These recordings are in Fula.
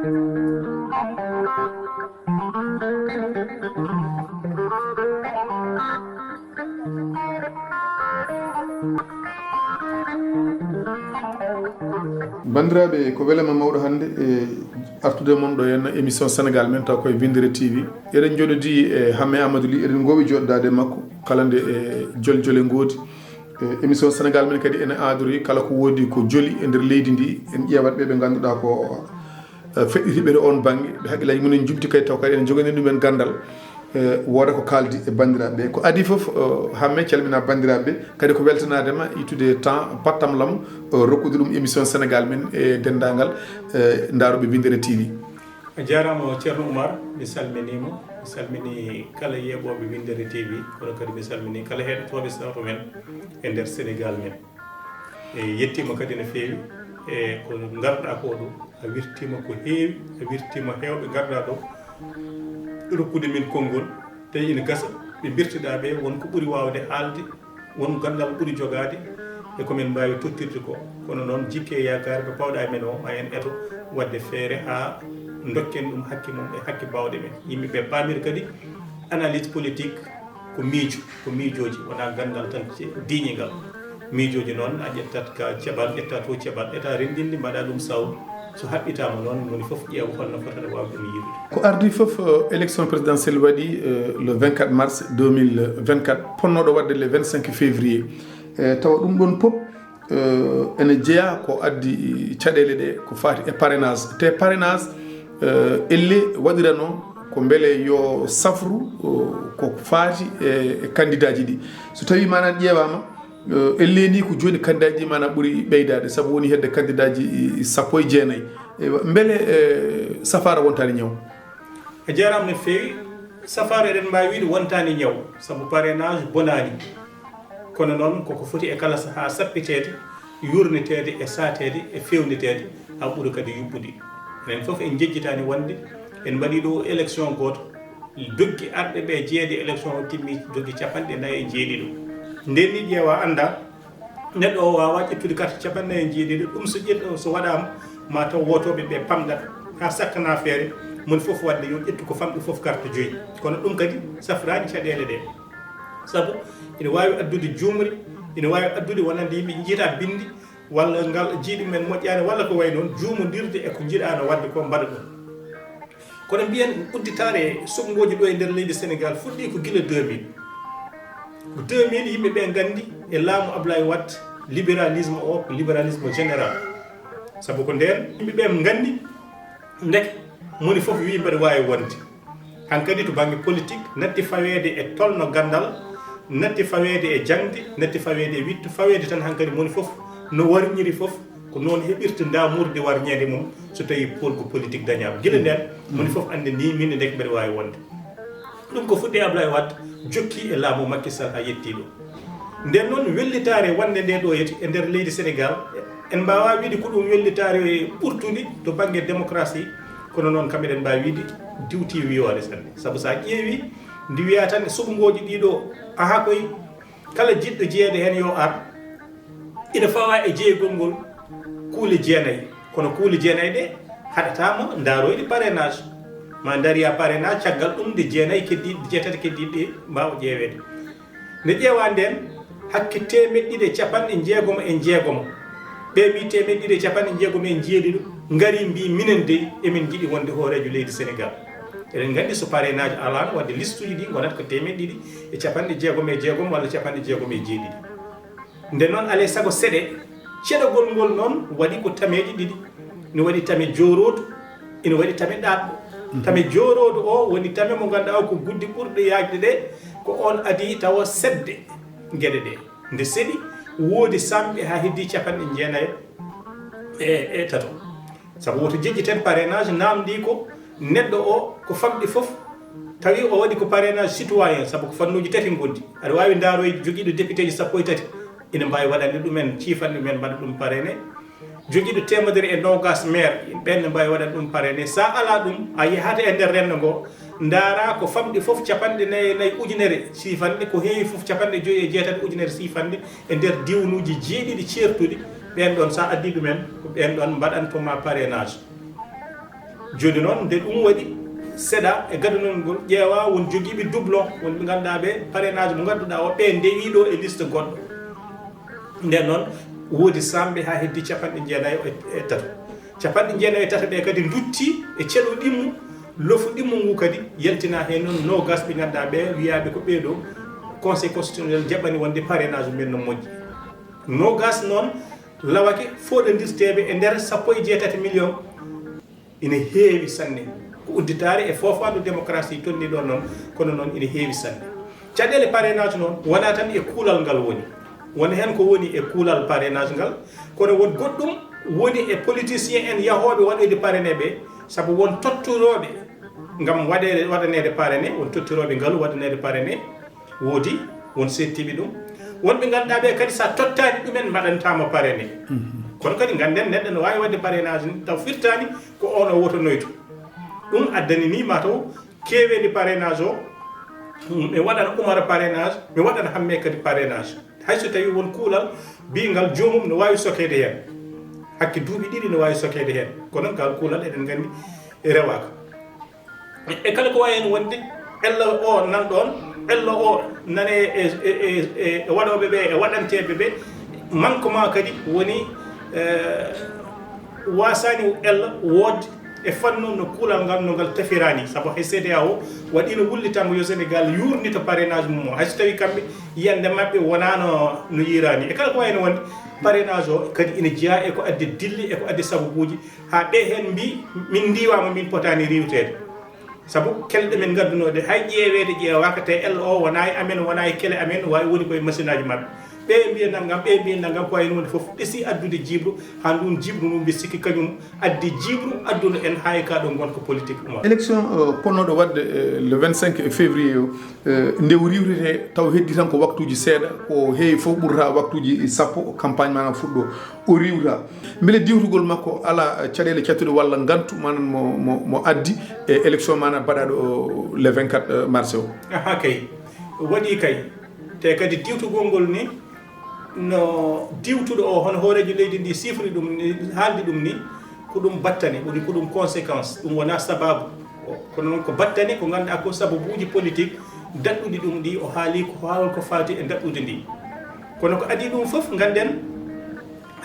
bandiraɓe ko welama mawɗo hannde e artude mon ɗo henna émission Senegaal men taw koye Winndere-tv eɗen jooɗodi e Hamet Amadou Ly eɗen gowi joɗodade e makko kala nde e jole jole goodi émission Senegaal men kadi ene adori kala ko woodi ko joli e nder leydi ndi en ƴewat ɓe ganduɗa ko feɗɗitiɓe ɗo on banggue ɓe haqqillaji mumen jubti kadi taw kadi ene jogani ɗumen gandal woda ko kaldi e bandiraɓe ko adi foof hamme calmina bandiraɓe kadi ko weltanadema ittude temps pattam lam rokkude ɗum émission Sénégal men e dendagal daroɓe Winndere-tv. a jarama ceerno Oumar mi salminima mi salmini kala yeeɓoɓe Winndere-tv kono kadi mi salmini kala heɗotoɓe sawto men e nder Sénégal men e yettima kadi no fewi e ko garɗa ko ɗo a wirtima ko heewi a wirtima hewɓe garɗa ɗo rokkude min konngol tawi ina gasa ɓe birtiɗa ɓe wonko ɓuuri wawde haalde won gandal ɓuuri jogade e komin mbawi tottirde ko kono noon jikke yakare ko pawɗa men o ma en eto wadde feere ha dokken ɗum hakke mum e hakke bawɗe men yimɓeɓe pamir kadi analyse politique ko miijoji wona gandal tan diñigal miijoji noon a ƴettat ka ceɓal ƴetta to ceɓal ƴetta rendinde mbaɗa ɗum sawdu so haɓɓitama noon woni foof ƴeewa holno fotata wawde ɗum yirude ko ardi foof élection présidentielle waɗi le 24 mars 2024 ponnoɗo wadde le 25 février tawa ɗum ɗon pop ene jeeya ko addi caɗele ɗe ko fati e parrainage te parrainage elle waɗirano ko beele yo safru ko fati e candidat ji ɗi so tawi manan ƴeewama elle ni ko joni candidat ji mana ɓuuri ɓeydade saabu woni hedde candidat ji 19 beele safara wontani ñaw a jarama no fewi safara eɗen mbawi wiide wontani ñaw saabu parrainage bonani kono noon koko foti e kala ha sappitede yurnitede e satede e fewnitede ha ɓuuri kadi yuɓɓude enen foof en jejjitani wonde en mbaɗi ɗo élection goto doggi arɓe ɓe jeeyde élection o timmi doggi 49 nden ni ƴeewa anda neɗɗo o wawa ƴettude carte 49 ɗum so waɗama ma taw wotoɓe ɓe pamɗat ha sakkana feere mon foof wadde yo ƴettu ko famɗi foof carte 5 kono ɗum kadi safrani caɗele ɗe saabu ina wawi addude jumri ina wawi addude wonande yimɓe jiita bindi walla ngal jiiɗi men moƴƴani walla ko way noon juumodirde e ko jiiɗano wadde ko mbaɗa ɗum kono mbiyen udditare soggoji ɗo e nder leydi Sénégal fuɗɗi ko guila 2000 yimɓe ɓe gandi e laamu Abdoulaye Wade libéralisme o ko libéralisme général saabu ko nden yimɓe ɓe gandi ndeke moni foof wi mbaɗa wawi wonde hankkadi to banggue politique natti fawede e tolno gandal natti fawede e jangde natti fawede e wittu fawede tan hankkadi moni foof no warñiri foof ko noon heɓirta damurde warñede mum so tawi polko politique dañama guila nden moni foof ande ni min ndeke mbaɗa wawi wonde ɗum ko fuɗɗi Abdoulaye Wade jokki e laamu Macky Sall ha yetti ɗo nden noon wellitare wonde nde ɗo yeti e nder leydi Sénégal en mbawa wiide ko ɗum wellitare ɓurtude to banggue démocratie kono noon kam eɗen mbawi wiide diwti wiyode sanne saabu sa ƴeewi ndi wiya tan suɓugoji ɗiɗo aha koye kala jiɗɗo jeeyede hen yo ar ina fawa e jeeygol ngol kuule jeenayyi kono kuule jeenayyi ɗe haɗatama daroyde parrainage ma dariya parrainage caggal ɗum nde jeenayyi keddiɗe jeetati keddiɗe ɗe mbawa ƴeewede nde ƴeewa nden hakke temeɗɗiɗi capanɗe jeegomo e jeegomo ɓe mbi temeɗɗiɗi capanɗe jeegomo en jeeɗiɗo ngari mbi minen dey emin jiiɗi wonde hoorejo leydi Sénégal eɗen gandi so parrainage alano wadde liste uji ɗi gonata ko temeɗɗiɗi e capanɗe jeegom e jeegom walla capanɗe jeegom e jeeɗiɗi nden noon alay saago seeɗe ceɗogol ngol noon waɗi ko tameji ɗiɗi ne waɗi tame jorodu ina waɗi tame ɗaɗɗo tame jorodu o woni tame mo ganduɗa o ko guddi ɓurɗe yajde ɗe ko on adi tawa sedde gueɗe ɗe nde seeɗi woodi samɓe ha heddi capanɗe jeenayi e tato saabu woto jejjiten parrainage namdi ko neɗɗo o ko famɗi foof tawi o waɗi ko parrainage citoyen saabu ko fannuji tati gondi aɗa wawi daroyde joguiɗo député ji 13 ina mbawi waɗande ɗumen ciifanɗe ɗumen mbaɗa ɗum parrainé joguiɗo 120 maire ɓenne mbawi waɗande ɗum parrainé sa ala ɗum a yahata e nder rendo ngo daara ko famɗi foof capanɗe nayyi ujunere sifanɗe ko heewi foof capanɗe 5 e 6 ujunere sifanɗe e nder diwnuji jeeɗiɗi certuɗi ɓen ɗon sa addi ɗumen ko ɓen ɗon mbaɗantoma parrainage joni noon nde ɗum waɗi seeɗa e gadunol ngol ƴeewa won jogiiɓe doublon wonɓe ngannduɗaa ɓe parrainage mo ngannduɗaa o ɓe ndewiɗo e liste goɗɗo nden noon woodi samɓe ha heddi 93 capanɗe 93 ɓe kadi dutti e ceɗo ɗimmu lofu ɗimmu ngu kadi yaltina hen noon nogas ɓe ngannduɗaa ɓe wiyaɓe ko ɓeeɗo conseil constitutionnel jaɓani wonde parrainage men no moƴƴi nogas noon lawake foɗodirteɓe e nder 18 millions ina heewi sanne ko udditare e fofandu démocratie tonni ɗon noon kono noon ina heewi sanne caɗele parrainage noon wona tan e kuulal ngal woni wona hen ko woni e kuulal parrainage ngal kono won goɗɗum woni e politicien en yahoɓe waɗoyde parrainé ɓe saabu won totturoɓe gam waɗanede parrainé won totturoɓe ngaalu waɗanede parrainé woodi won settiɓe ɗum wonɓe ganduɗa ɓe kadi sa tottani ɗumen mbaɗantama parrainé kono kadi ganden neɗɗo no wawi wadde parrainage taw firtani ko on o wotonoyto ɗum addani ni mataw keweɗi parrainage o mi waɗana Oumar parrainage mi waɗana Hamet kadi parrainage hayso tawi won kuulal bingal jomum no wawi sokede hen hakke duuɓi ɗiɗi no wawi sokede hen kono ngal kuulal eɗen gandi rewaka e kala ko wawi hen wonde ella o nan ɗon ella o nane e waɗoɓe ɓe e waɗanteɓe ɓe manquement kadi woni wasani ella woodde e fannu no kuulal ngal no ngal tefirani saabu hay CEDEAO waɗino wullitango yo Sénégal yurnita parrainage mum o hayso tawi kamɓe yiyande mabɓe wonano no yirani e kala ko wayno wonde parrainage o kadi ina jeeya eko addi dilli eko addi sababuji ha ɓe hen mbi min ndiwama min potani riwtede saabu kelɗe men gaddunode hay ƴeewede ƴeewaka te ella o wona e amen wona e kele amen wawi woni koye machine aji mabɓe ɓe mbiya naggam ɓe mbiya naggam ko wayno wonde foof ɗeesi addude jibru ha ɗum jibru mum mbi sikki kañum addi jibru adduno en hay ka ɗo gonka politique ɗum élection ponnoɗo wadde le 25 février o nde o riwrete taw heddi tan ko waktuji seeɗa ko heewi fof ɓurata waktuji sappo campagne mana fuɗɗo o riwta beele diwtugol makko ala caɗele cattuɗe walla gantu manan mo addi e élection mana baɗaɗo le 24 mars o aha kay waɗi kay te kadi diwtugol ngol ni no diwtuɗo o hono hoorejo leydi ndi sifri ɗum ni haaldi ɗum ni ko ɗum battane woni ko ɗum conséquence ɗum wona sababu kono noon ko battane ko ganduɗa ko sababuji politique daɗɗuɗi ɗum ɗi o haali ko haalol ko faati e daɗɗude ndi kono ko adi ɗum foof ganden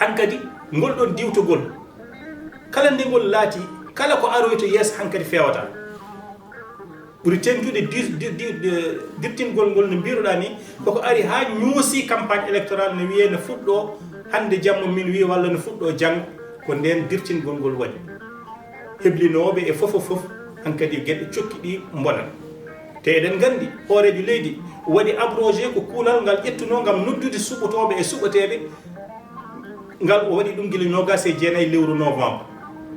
hankkadi ngol ɗon diwtugol kala nde ngol laati kala ko aroyto yeeso hankkadi fewata ɓuri tentude dirtingol ngol no mbiruɗa ni koko ari ha ñoosi campagne électorale no wiye no fuɗɗo hande jamma min wi walla no fuɗɗo janggo ko nden dirtingol ngol waɗi heblinoɓe e foof hankkadi gueɗe cokki ɗi bonan te eɗen gandi hoorejo leydi waɗi abrogé ko kuulal ngal ƴettuno gam noddude suɓotoɓe e suɓateɓe ngal o waɗi ɗum guila nogas e jeenayyi lewru novembre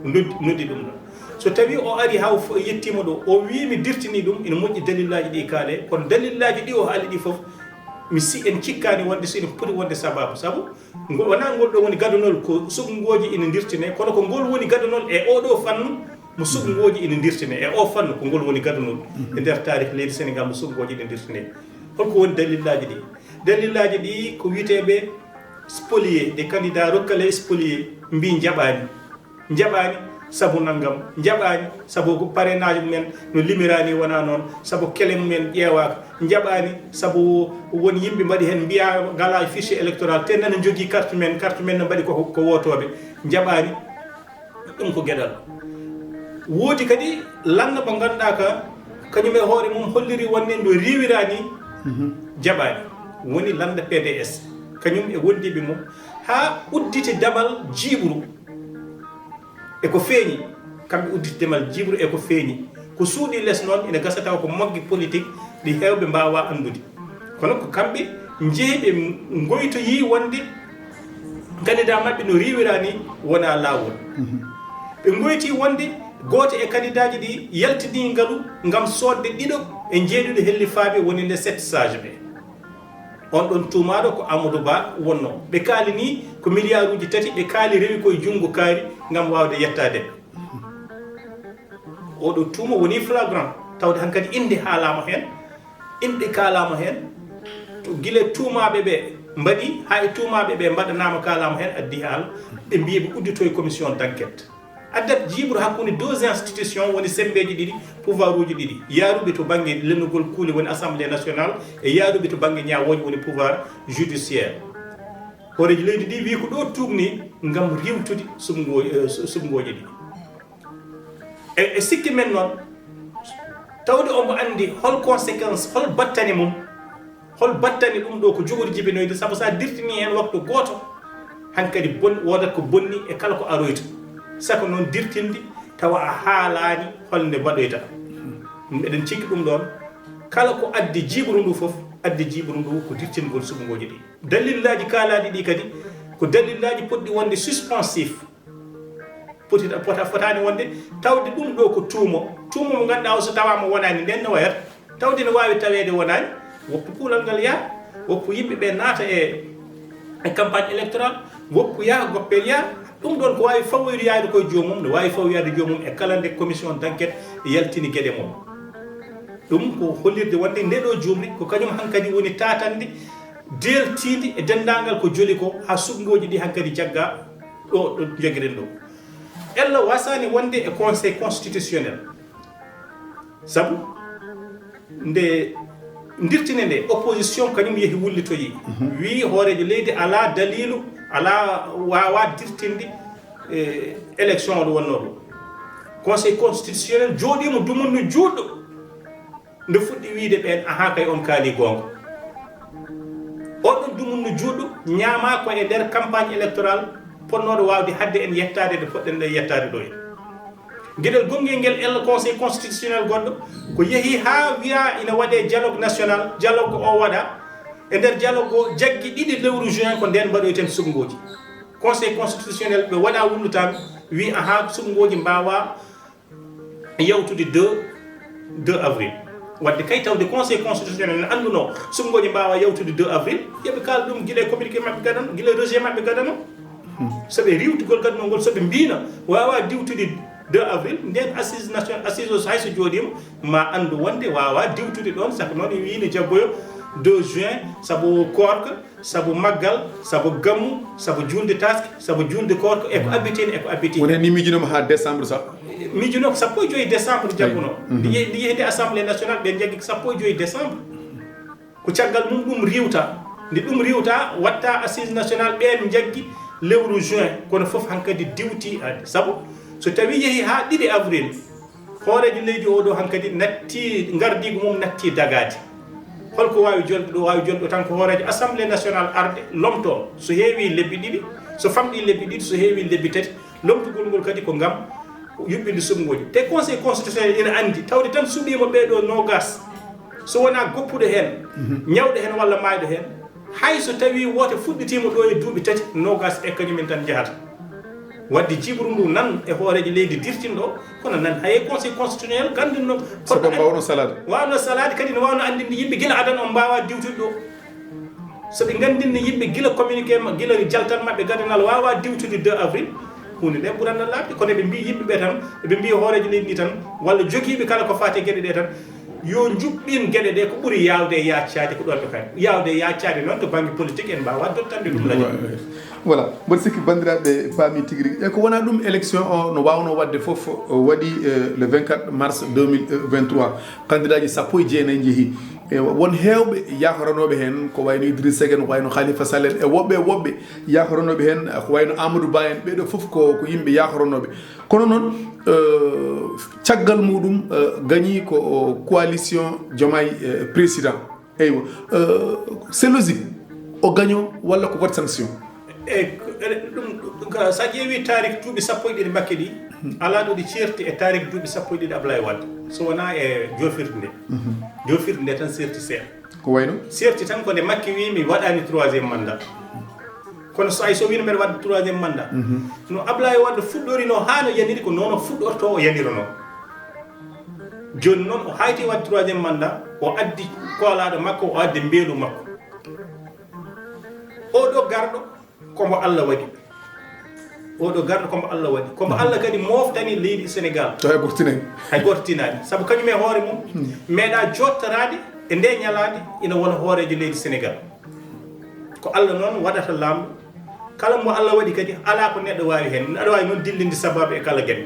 noddi ɗum ɗon so tawi o ari ha yettima ɗo o wi mi dirtini ɗum ina moƴƴi dalillaji ɗi kaale kono dalillaji ɗi o haali ɗi foof mi si en cikkani wonde so ina poti wonde sababu saabu wona ngol ɗo woni gadunol ko sugngoji ina dirtine kono ko ngol woni gadunol e oɗo fannu mo sugngoji ina dirtine e o fannu ko ngol woni gadunol e nder tarih leydi Sénégal mo sugngoji ina dirtine holko woni dalillaji ɗi ko witeɓe spolié des candidats rokkale spolié mbi jaɓani sabu naggam jaɓani sabu parrainage mumen no limirani wona noon sabu kele mumen ƴeewaka jaɓani sabu won yimɓe mbaɗi hen mbiya ngala fichier électoral te nana jogui carte men no mbaɗi ko wotoɓe jaɓani ɗum ko gueɗal woodi kadi langa mo ganduɗa ka kañum e hoore mum holliri wonne ndo riwirani jaɓani woni landa PDS kañum e wondiɓe mum ha uddite damal jiɓru eko feeñi kamɓe udditi demal jibru eko feeñi ko suuɗi less noon ina gasa taw ko moggue politique ɗi hewɓe mbawa andude kono ko kamɓe jeeɓe goytoyi wonde candidat mabɓe no riwirani wona laawol ɓe goyti wonde goto e candidat ji ɗi yaltini ngaalu gam sodde ɗiɗo e jeeɗuɗo hellifaɓe woni nde 7 sage ɓe on ɗon tumaɗo ko Amadou Ba wonno ɓe kaali ni ko milliard uji 3 ɓe kaali rewi koye junggo kaari gam wawde yettade oɗo tuuma woni flagrant tawde hankkadi inde haalama hen inɗe kalama hen to guila tuumaɓe ɓe mbaɗi hay tuumaɓe ɓe mbaɗanama kalama hen addi haala ɓe mbiya ɓe uddito e commission d' enquête addat jibru hakkunde deux institutions woni sembeji ɗiɗi pouvoir uji ɗiɗi yaaruɓe to banggue lennugol kuule woni assemblée nationale e yaaruɓe to banggue ñawoji woni pouvoir judiciaire horeji leydi ɗi wi ko ɗo tugni gam riwtude sumgoji ɗi e sikki men noon tawde omo andi hol conséquence hol battani mum hol battani ɗum ɗo ko jogori jibinoyde saabu sa dirtini hen waktu goto hankkadi wodat ko bonni e kala ko aroyta sako noon dirtinde tawa a haalani holnde mbaɗoyta eɗen cikki ɗum ɗon kala ko addi jibru ndu foof addi jibru ndu ko dirtingol sumgoji ɗi dalillaji kaalaɗi ɗi kadi ko dalillaji poɗɗi wonde suspensif fotani wonde tawde ɗum ɗo ko tuumo mo ganduɗa o so tawama wonani nden no wayata tawde ne wawi tawede wonani woppu kuulal ngal yaha woppu yimɓeɓe naata e campagne électoral woppu yaha goppel yaha ɗum ɗon ko wawi fawoyroyade koye jomum ne wawi fawoyade jomum e kala nde commission d' enquête yaltini gueɗe mum ɗum ko hollirde wonde ndeɗo jumri ko kañum hankkadi woni tatande deltide e dendagal ko joli ko ha sumgoji ɗi hankkadi jagga ɗo joguiɗen ɗo ella wasani wonde e conseil constitutionnel saabu nde dirtine nde opposition kañum yeehi wullitoyi wi hoorejo leydi ala dalilu ala wawa dirtinde élection oɗo wonno ɗo conseil constitutionnel jooɗimo dumunno juɗɗo nde fuɗɗi wiide ɓen aha kay on kaali gonga oɗon dumunno juɗɗo ñaama ko e nder campagne électorale ponnoɗo wawde hadde en yettade nde poɗɗen ɗe yettade ɗo en gueɗel gonguel nguel ella conseil constitutionnel goɗɗo ko yeehi ha wiya ina waɗe dialogue national dialogue o waɗa e nder dialogue o jaggi ɗiɗi lewru juin ko nden mbaɗoyten sumgoji conseil constitutionnel ɓe waɗa wullutami wi aha sumgoji mbawa yawtude 2 avril wadde kay tawde conseil constitutionnel ne anduno sumgoji mbawa yawtude 2 avril yooɓe kala ɗum guila e communiqué mabɓe gadano guila rejet mabɓe gadano soɓe riwtugol gadnogol soɓe mbino wawa diwtude 2 avril nden assise national assise o hayso jooɗima ma andu wonde wawa diwtude ɗon sako noon wiine jaggoyo 2 juin sabu korka sabu maggal sabu gammu sabu julde taske sabu julde korka eko abbitine eko abbitine woni ni mijinoma ha décembre sa mijuno ko sappo e joyi décembre jagguno ndi yehde assemblée nationale ɓe jaggi ko sappo e joyi décembre ko caggal mum ɗum riwta nde ɗum riwta watta assise nationale ɓen jaggi lewru juin kono foof hankkadi diwti adde saabu so tawi yeehi ha 2 avril hoorejo leydi oɗo hankkadi natti gardigo mum natti dagade holko wawi jolɗo ɗo wawi jolɗo tan ko hoorejo assemblée nationale arde lomto so heewi lebbi ɗiɗi so famɗi lebbi ɗiɗi so heewi lebbi tati lomtugol ngol kadi ko ngam yuɓɓinde sumgoji te conseil constitutionnel ina andi tawde tan suuɓima ɓeɗo nogas so wona goppuɗo hen ñawɗo hen walla mayɗo hen hay so tawi woto fuɗɗitima ɗo e duuɓi tati nogas e kañumen tan jahata wadde jibru ndu nan e hoorejo leydi dirtinɗo kono nan haye conseil constitutionnel gandinno soko mbawno salade wawno salade kadi ne wawno andinde yimɓe guila adan on mbawa diwtude ɗo soɓe gandinne yimɓe guila communiqué guila jaltan mabɓe gadanal wawa diwtude 2 avril hunde nde ɓuranno labde kono ɓe mbi yimɓeɓe tan ɓe mbi hoorejo leydi ɗi tan walla joguiɓe kala ko fate gueɗe ɗe tan yo juɓɓin gueɗe ɗe ko ɓuuri yawde e yaccade ko ɗon ɓe kadi yawde e yaccade noon to banggue politique en mbawa dottande ɗum ladi voilà mboɗo sikki bandiraɓe paami tigui rigui e ko wona ɗum élection o no wawno wadde foof waɗi le 24 mars 2023 candidat ji sappo e jeenayyi jeehi won hewɓe yahranoɓe hen ko wayno Idrissa Seck en ko wayno Khalifa Sall en e woɓɓe yahranoɓe hen ko wayno Amadou Ba en ɓeɗo foof ko yimɓe yahranoɓe kono noon caggal muɗum gagni ko coalition Diomaye président eywa c'est logique o gagno walla ko wat sanction ɗum sa ƴeewi tarik duuɓi sappo e ɗiɗi Macky ɗi ala ɗo ɗi certi e tarik duuɓi sappo e ɗiɗi Abdoulaye Wade so wona e jofirde nde jofirde nde tan certi seeɗa ko wayno certi tan ko nde Macky wi mi waɗani 3e mandat kono so ay so wino mbeɗa wadde 3e mandat no Abdoulaye Wade fuɗɗorino ha no yaniri ko noon o fuɗɗorto o yanirono joni noon o hayti wadde 3e mandat o addi koolaɗo makko o addi mbeelu makko oɗo garɗo komo Allah waɗi oɗo garɗo komo Allah waɗi komo Allah kadi moftani leydi Senegaal to hay gortinani saabu kañum e hoore mum meeɗa jottorade e nde ñalade ina wona hoorejo leydi Sénégal ko Allah noon waɗata lamɗo kala mo Allah waɗi kadi ala ko neɗɗo wawi hen aɗa wawi noon dillinde sababu e kala gueɗe